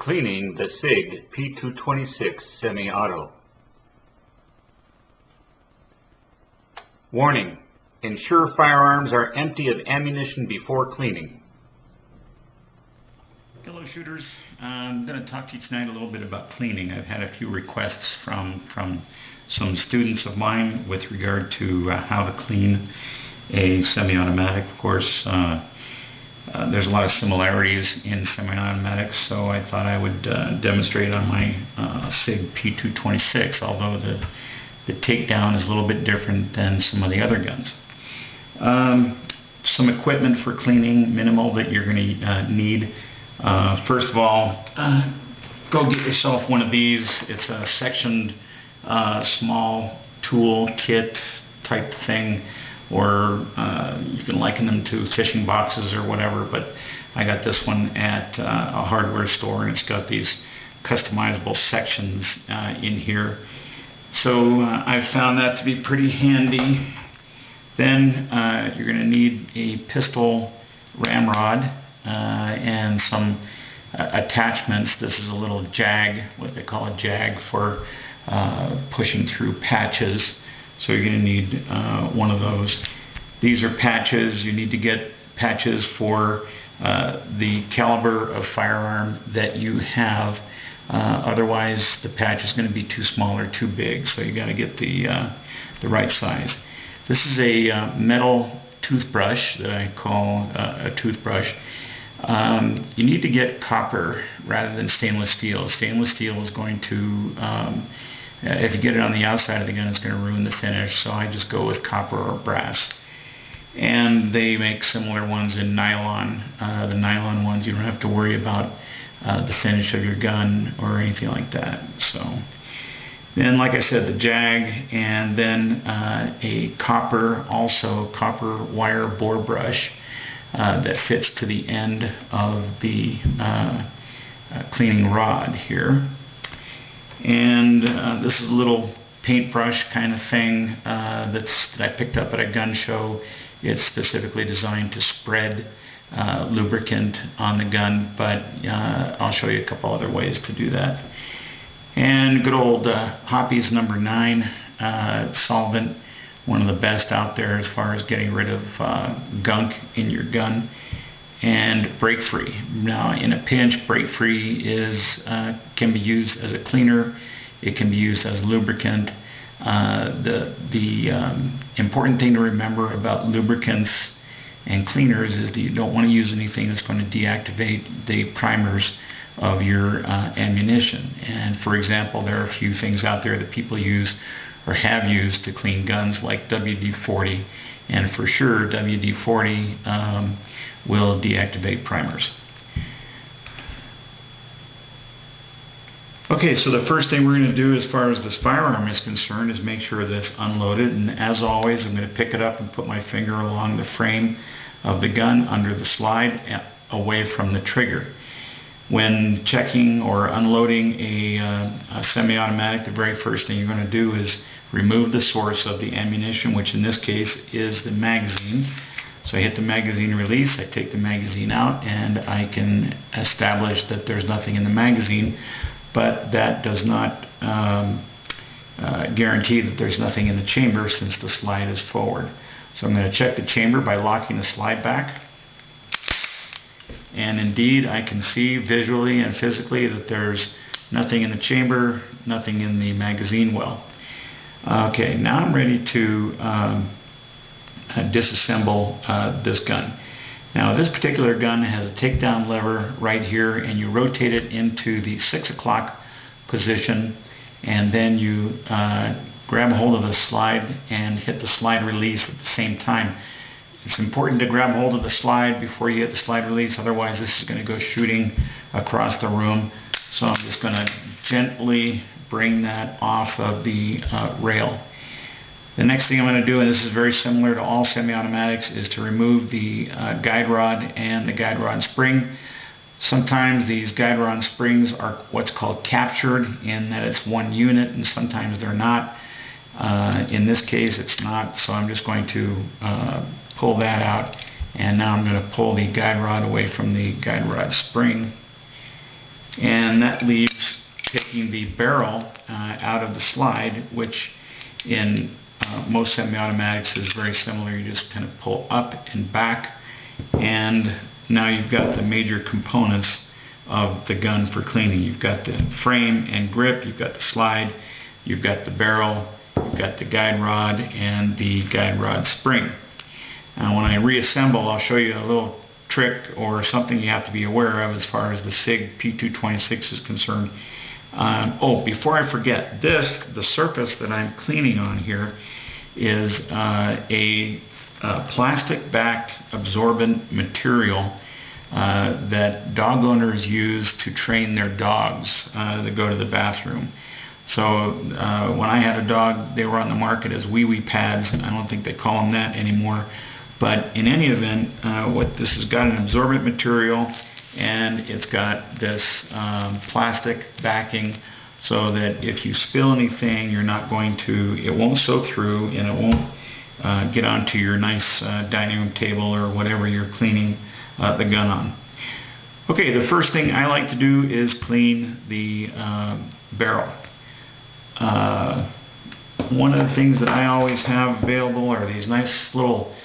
Cleaning the SIG P226 semi-auto. Warning: ensure firearms are empty of ammunition before cleaning. Hello shooters, I'm going to talk to you tonight a little bit about cleaning. I've had a few requests from some students of mine with regard to how to clean a semi-automatic. Of course, there's a lot of similarities in semi-automatics, so I thought I would demonstrate on my SIG P226, although the takedown is a little bit different than some of the other guns. Some equipment for cleaning, minimal, that you're going to need. First of all, go get yourself one of these. It's a sectioned small tool kit type thing, or you can liken them to fishing boxes or whatever, but I got this one at a hardware store, and it's got these customizable sections in here. So I've found that to be pretty handy. Then you're going to need a pistol ramrod and some attachments. This is a little jag, what they call a jag, for pushing through patches. So you're going to need one of those. These are patches. You need to get patches for the caliber of firearm that you have. Otherwise, the patch is going to be too small or too big. So you got to get the right size. This is a metal toothbrush that I call a toothbrush. You need to get copper rather than stainless steel. Stainless steel is going to, if you get it on the outside of the gun, it's going to ruin the finish. So I just go with copper or brass. And they make similar ones in nylon. The nylon ones, you don't have to worry about the finish of your gun or anything like that. So then, like I said, the jag, and then a copper wire bore brush that fits to the end of the cleaning rod here. And this is a little paintbrush kind of thing that I picked up at a gun show. It's specifically designed to spread lubricant on the gun, but I'll show you a couple other ways to do that. And good old Hoppe's number 9 solvent, one of the best out there as far as getting rid of gunk in your gun. And Break Free. Now, in a pinch, Break Free can be used as a cleaner. It can be used as lubricant. The important thing to remember about lubricants and cleaners is that you don't want to use anything that's going to deactivate the primers of your ammunition. And for example, there are a few things out there that people use or have used to clean guns, like WD-40, and for sure WD-40 will deactivate primers. Okay, so the first thing we're going to do as far as this firearm is concerned is make sure that it's unloaded, and as always I'm going to pick it up and put my finger along the frame of the gun under the slide away from the trigger. When checking or unloading a semi-automatic, the very first thing you're going to do is remove the source of the ammunition, which in this case is the magazine. So I hit the magazine release, I take the magazine out, and I can establish that there's nothing in the magazine, but that does not guarantee that there's nothing in the chamber since the slide is forward. So I'm going to check the chamber by locking the slide back. And indeed, I can see visually and physically that there's nothing in the chamber, nothing in the magazine well. Okay, now I'm ready to disassemble this gun. Now, this particular gun has a takedown lever right here, and you rotate it into the 6 o'clock position, and then you grab a hold of the slide and hit the slide release at the same time. It's important to grab hold of the slide before you hit the slide release, otherwise this is going to go shooting across the room. So I'm just going to gently bring that off of the rail. The next thing I'm going to do, and this is very similar to all semi-automatics, is to remove the guide rod and the guide rod spring. Sometimes these guide rod springs are what's called captured, in that it's one unit, and sometimes they're not. In this case it's not, so I'm just going to pull that out, and now I'm going to pull the guide rod away from the guide rod spring. And that leaves taking the barrel out of the slide, which in most semi-automatics is very similar. You just kind of pull up and back, and now you've got the major components of the gun for cleaning. You've got the frame and grip, you've got the slide, you've got the barrel, you've got the guide rod, and the guide rod spring. Now when I reassemble, I'll show you a little trick or something you have to be aware of as far as the SIG P226 is concerned. Before I forget, the surface that I'm cleaning on here is a plastic-backed absorbent material that dog owners use to train their dogs that go to the bathroom. So when I had a dog, they were on the market as wee-wee pads. I don't think they call them that anymore. But in any event, what this has got an absorbent material, and it's got this plastic backing so that if you spill anything, you're not going to, it won't soak through, and it won't get onto your nice dining room table or whatever you're cleaning the gun on. Okay, the first thing I like to do is clean the barrel. One of the things that I always have available are these nice little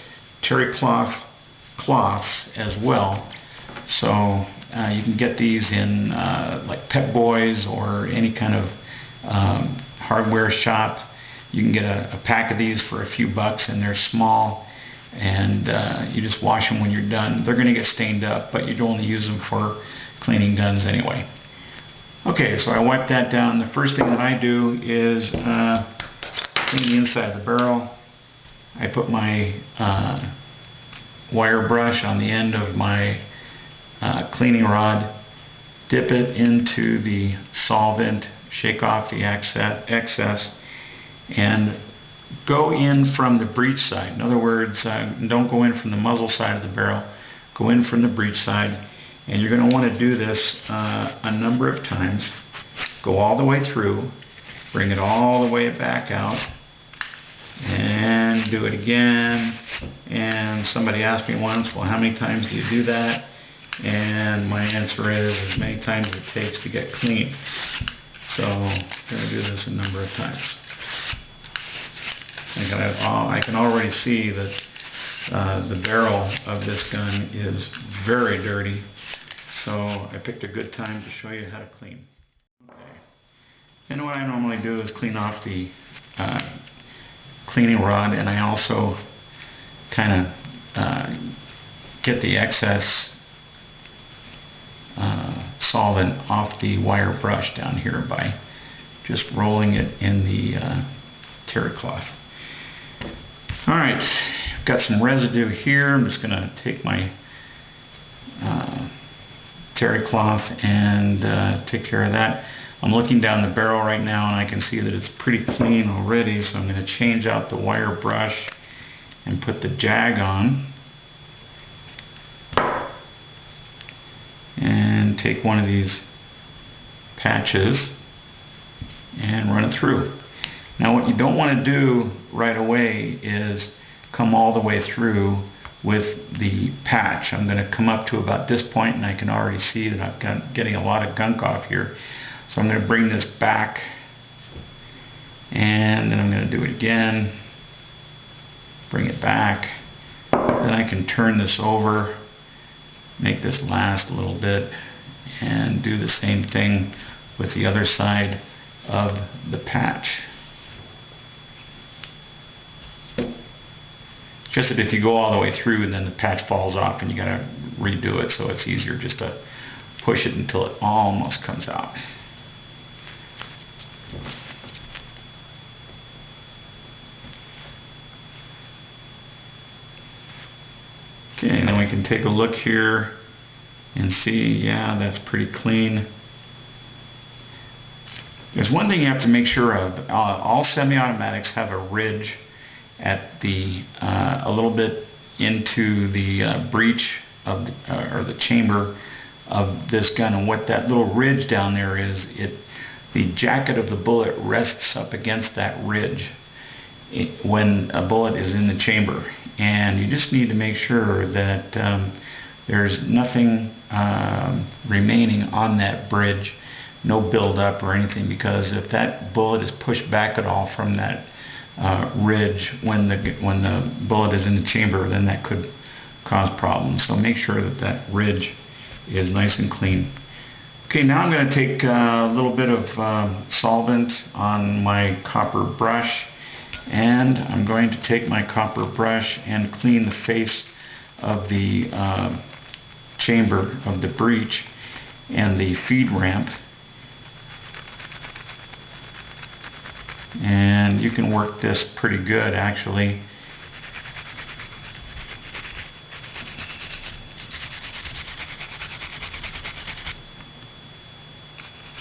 terry cloths as well. So you can get these in like Pep Boys or any kind of hardware shop. You can get a pack of these for a few bucks, and they're small, and you just wash them when you're done. They're going to get stained up, but you'd only use them for cleaning guns anyway. Okay, so I wipe that down. The first thing that I do is clean the inside of the barrel. I put my wire brush on the end of my cleaning rod, dip it into the solvent, shake off the excess, and go in from the breech side. In other words, don't go in from the muzzle side of the barrel, go in from the breech side, and you're going to want to do this a number of times. Go all the way through, bring it all the way back out, and do it again. And somebody asked me once, well, how many times do you do that? And my answer is as many times as it takes to get clean. So I'm going to do this a number of times. I can already see that the barrel of this gun is very dirty, so I picked a good time to show you how to clean. Okay. And what I normally do is clean off the cleaning rod, and I also kind of get the excess solvent off the wire brush down here by just rolling it in the terry cloth. Alright, I've got some residue here. I'm just going to take my terry cloth and take care of that. I'm looking down the barrel right now, and I can see that it's pretty clean already, so I'm going to change out the wire brush and put the jag on. And take one of these patches and run it through. Now what you don't want to do right away is come all the way through with the patch. I'm going to come up to about this point, and I can already see that I'm getting a lot of gunk off here. So I'm going to bring this back, and then I'm going to do it again, bring it back. Then I can turn this over, make this last a little bit, and do the same thing with the other side of the patch. Just that if you go all the way through, then the patch falls off and you got to redo it, so it's easier just to push it until it almost comes out. Okay, and then we can take a look here and see, yeah, that's pretty clean. There's one thing you have to make sure of. All semi-automatics have a ridge at the a little bit into the breech of or the chamber of this gun, and what that little ridge down there is, the jacket of the bullet rests up against that ridge when a bullet is in the chamber, and you just need to make sure that there's nothing remaining on that bridge, no buildup or anything, because if that bullet is pushed back at all from that ridge when the bullet is in the chamber, then that could cause problems. So make sure that that ridge is nice and clean. Okay, now I'm going to take a little bit of solvent on my copper brush, and I'm going to take my copper brush and clean the face of the chamber of the breech and the feed ramp. And you can work this pretty good, actually.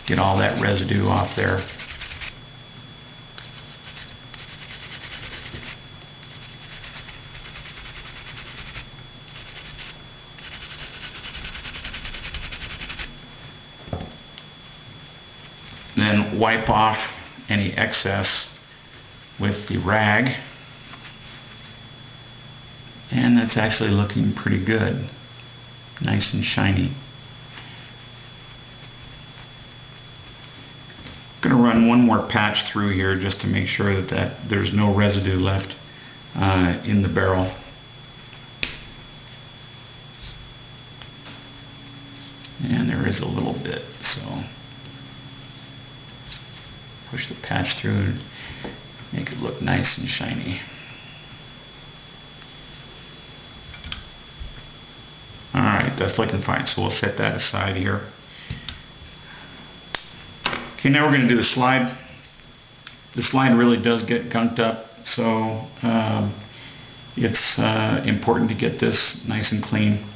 Get all that residue off there. Then wipe off any excess with the rag, and that's actually looking pretty good, nice and shiny. I'm going to run one more patch through here just to make sure that there's no residue left in the barrel. And there is a little bit, so push the patch through and make it look nice and shiny. Alright, that's looking fine, so we'll set that aside here. Okay, now we're going to do the slide. The slide really does get gunked up, so it's important to get this nice and clean.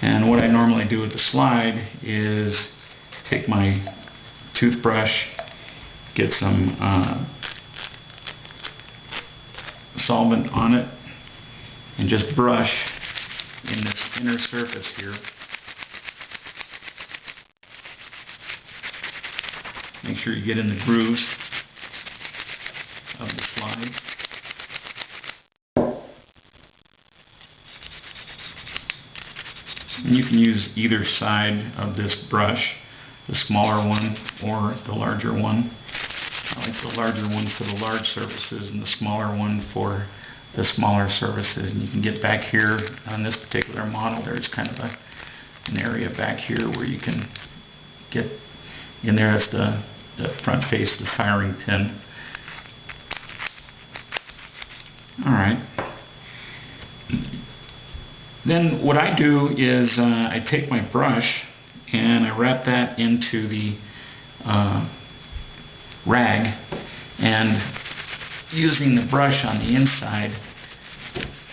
And what I normally do with the slide is take my toothbrush, get some solvent on it, and just brush in this inner surface here. Make sure you get in the grooves of the slide. And you can use either side of this brush, the smaller one or the larger one. I like the larger one for the large surfaces and the smaller one for the smaller surfaces. And you can get back here on this particular model, there's kind of an area back here where you can get in there. That's the front face of the firing pin. Alright. Then what I do is I take my brush and I wrap that into the rag, and using the brush on the inside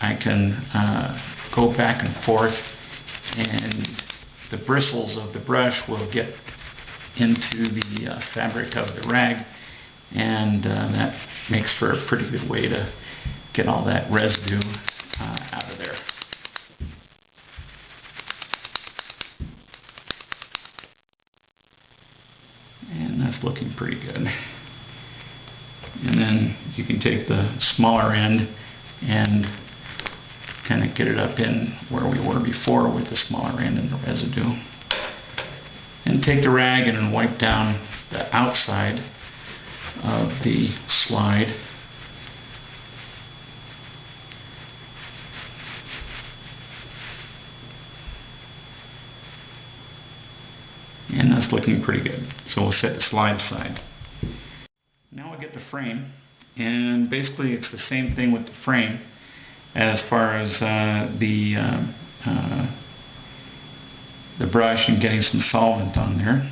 I can go back and forth, and the bristles of the brush will get into the fabric of the rag, and that makes for a pretty good way to get all that residue out of there. And that's looking pretty good. And then you can take the smaller end and kind of get it up in where we were before with the smaller end and the residue. And take the rag and wipe down the outside of the slide. And that's looking pretty good. So we'll set the slide aside. Now we'll get the frame, and basically it's the same thing with the frame as far as the brush and getting some solvent on there.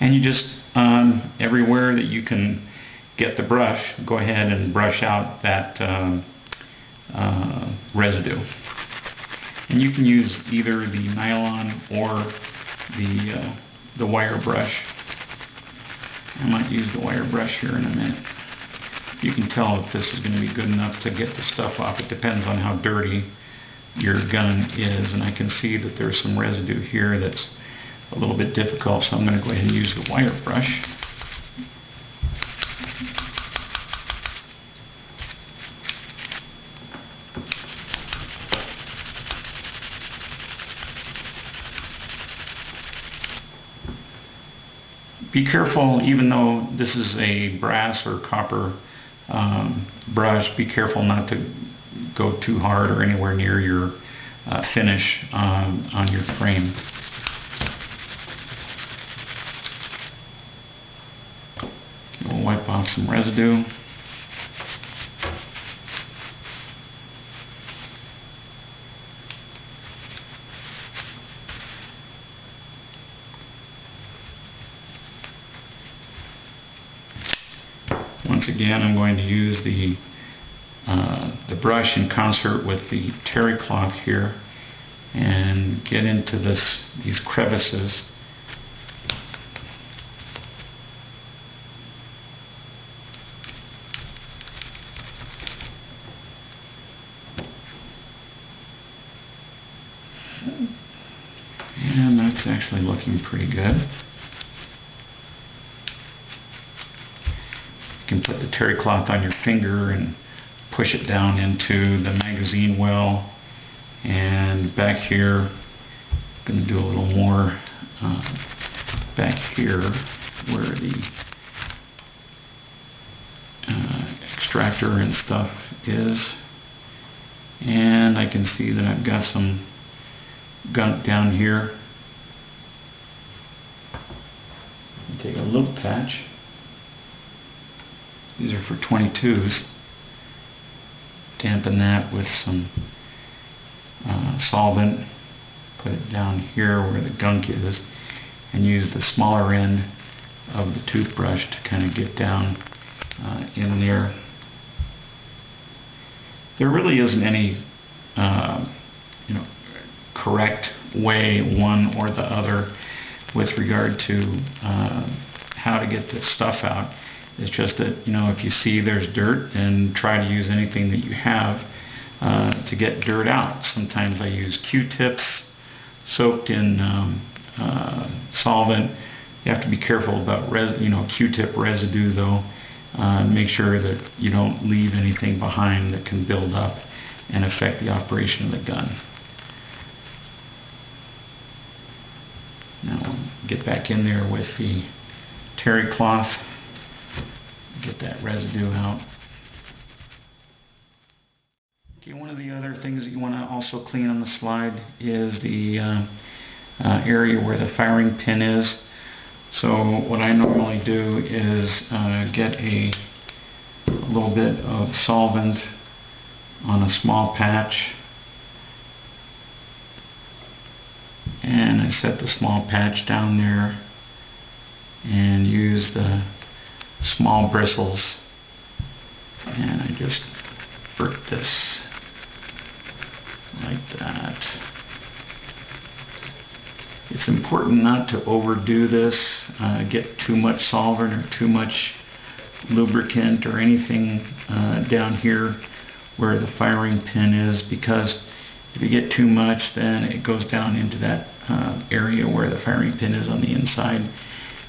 And you just, everywhere that you can get the brush, go ahead and brush out that residue. And you can use either the nylon or the wire brush. I might use the wire brush here in a minute. You can tell if this is going to be good enough to get the stuff off. It depends on how dirty your gun is, and I can see that there's some residue here that's a little bit difficult, so I'm going to go ahead and use the wire brush. be careful, even though this is a brass or copper brush, be careful not to go too hard or anywhere near your finish on your frame. Okay, we'll wipe off some residue. Once again, I'm going to use the brush in concert with the terry cloth here and get into these crevices. And that's actually looking pretty good. You can put the terry cloth on your finger and push it down into the magazine well. And back here, I'm going to do a little more back here where the extractor and stuff is. And I can see that I've got some gunk down here. Take a little patch. These are for 22s. Dampen that with some solvent. Put it down here where the gunk is, and use the smaller end of the toothbrush to kind of get down in there. There really isn't any correct way, one or the other, with regard to how to get this stuff out. It's just that, if you see there's dirt, then try to use anything that you have to get dirt out. Sometimes I use Q-tips soaked in solvent. You have to be careful about Q-tip residue, though. Make sure that you don't leave anything behind that can build up and affect the operation of the gun. Now get back in there with the terry cloth. Get that residue out. Okay, one of the other things that you want to also clean on the slide is the area where the firing pin is. So what I normally do is get a little bit of solvent on a small patch, and I set the small patch down there and use the small bristles, and I just burp this like that. It's important not to overdo this, get too much solvent or too much lubricant or anything down here where the firing pin is, because if you get too much, then it goes down into that area where the firing pin is on the inside.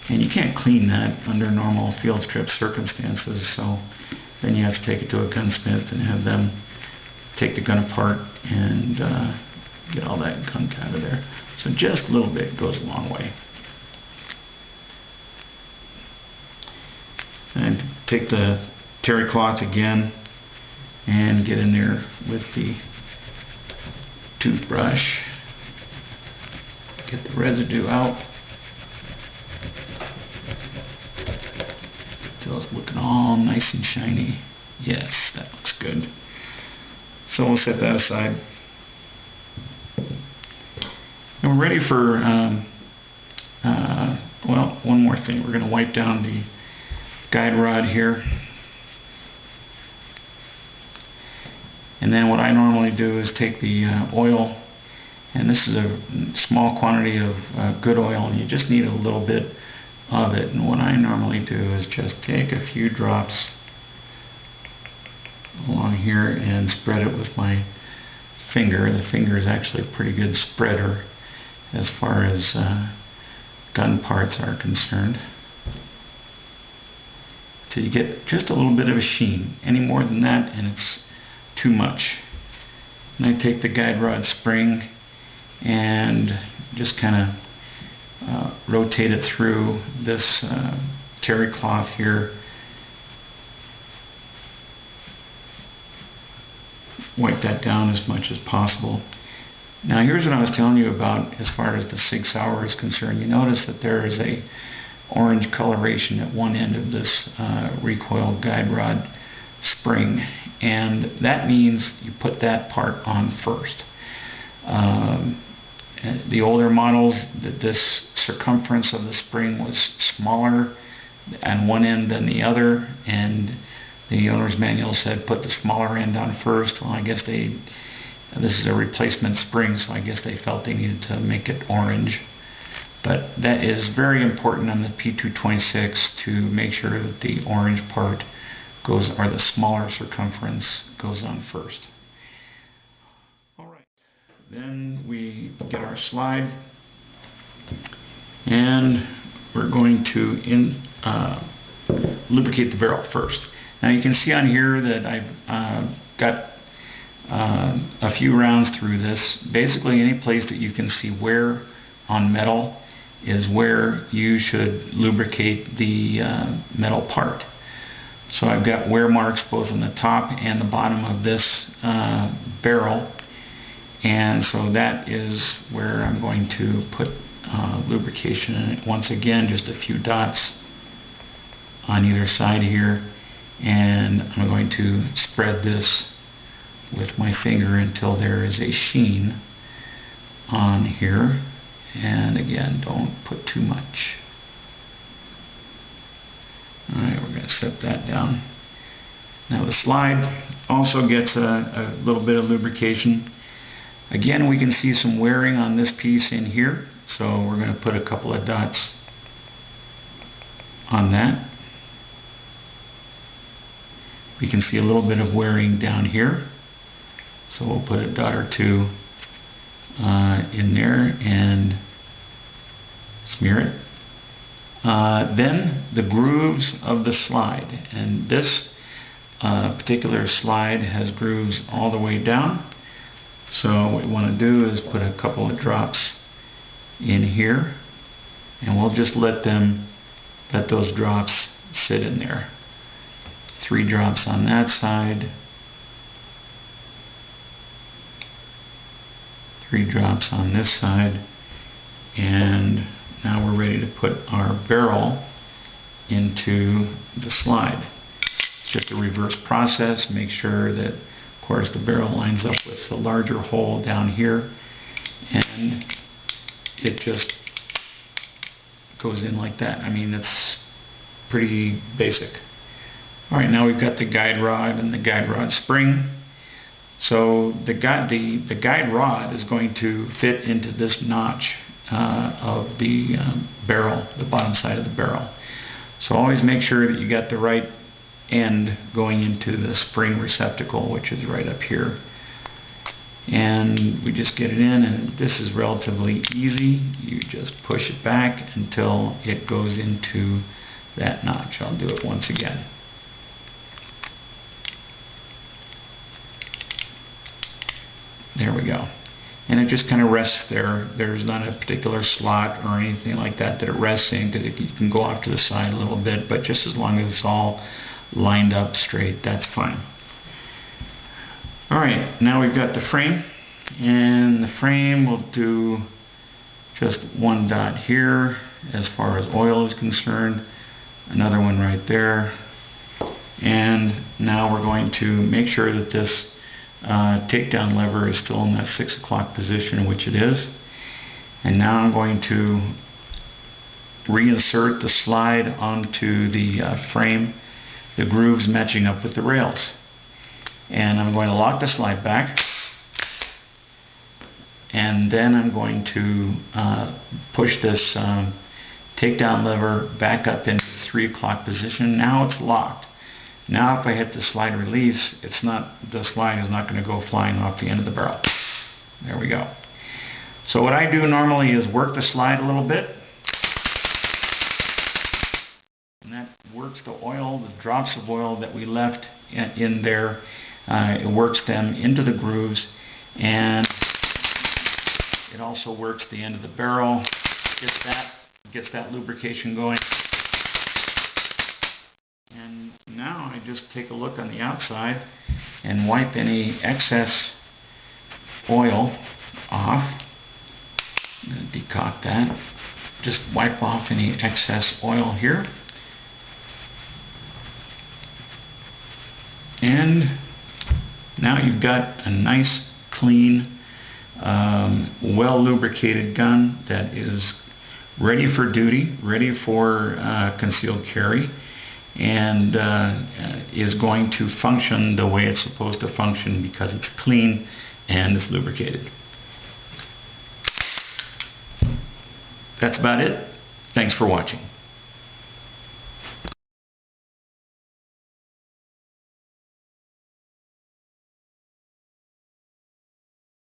And you can't clean that under normal field strip circumstances, so then you have to take it to a gunsmith and have them take the gun apart and get all that gunk out of there. So just a little bit goes a long way. And take the terry cloth again and get in there with the toothbrush. Get the residue out. Till it's looking all nice and shiny. Yes, that looks good. So we'll set that aside. And we're ready for, well, one more thing. We're going to wipe down the guide rod here. And then what I normally do is take the oil, and this is a small quantity of good oil, and you just need a little bit of it. And what I normally do is just take a few drops along here and spread it with my finger. The finger is actually a pretty good spreader as far as gun parts are concerned. Till you get just a little bit of a sheen. Any more than that and it's too much. And I take the guide rod spring and just kind of rotate it through this terry cloth here. Wipe that down as much as possible. Now here's what I was telling you about as far as the Sig Sauer is concerned. You notice that there is a orange coloration at one end of this recoil guide rod spring, and that means you put that part on first. The older models, this circumference of the spring was smaller on one end than the other, and the owner's manual said put the smaller end on first. Well, I guess this is a replacement spring, so I guess they felt they needed to make it orange. But that is very important on the P226 to make sure that the orange part goes, or the smaller circumference goes on first. Alright, then we get our slide, and we're going to lubricate the barrel first. Now you can see on here that I've got a few rounds through this. Basically any place that you can see wear on metal is where you should lubricate the metal part. So I've got wear marks both on the top and the bottom of this barrel, and so that is where I'm going to put lubrication in it. Once again, just a few dots on either side here, and I'm going to spread this with my finger until there is a sheen on here. And again, don't put too much. Alright, we're going to set that down. Now the slide also gets a little bit of lubrication. Again, we can see some wearing on this piece in here, so we're going to put a couple of dots on that. We can see a little bit of wearing down here, so we'll put a dot or two in there and smear it. Then the grooves of the slide, and this particular slide has grooves all the way down, so what we want to do is put a couple of drops in here, and we'll just let those drops sit in there. 3 drops on that side, 3 drops on this side, and now we're ready to put our barrel into the slide. It's just a reverse process. Make sure that, of course, the barrel lines up with the larger hole down here, and it just goes in like that. I mean, it's pretty basic. Alright, now we've got the guide rod and the guide rod spring. So the guide rod is going to fit into this notch of the barrel, the bottom side of the barrel. So always make sure that you got the right end going into the spring receptacle, which is right up here. And we just get it in, and this is relatively easy. You just push it back until it goes into that notch. I'll do it once again. There we go. And it just kind of rests there. There's not a particular slot or anything like that that it rests in, because you can go off to the side a little bit, but just as long as it's all lined up straight, that's fine. Alright, now we've got the frame, and the frame will do just 1 dot here as far as oil is concerned, another one right there, and now we're going to make sure that this takedown lever is still in that 6 o'clock position, which it is. And now I'm going to reinsert the slide onto the frame, the grooves matching up with the rails. And I'm going to lock the slide back, and then I'm going to push this takedown lever back up into the 3 o'clock position. Now it's locked. Now if I hit the slide release, the slide is not going to go flying off the end of the barrel. There we go. So what I do normally is work the slide a little bit, and that works the oil, the drops of oil that we left in there. It works them into the grooves, and it also works the end of the barrel gets that lubrication going. And now I just take a look on the outside and wipe any excess oil off. I'm going to decock that. Just wipe off any excess oil here. And now you've got a nice, clean, well lubricated gun that is ready for duty, ready for concealed carry, and is going to function the way it's supposed to function because it's clean and it's lubricated. That's about it. Thanks for watching.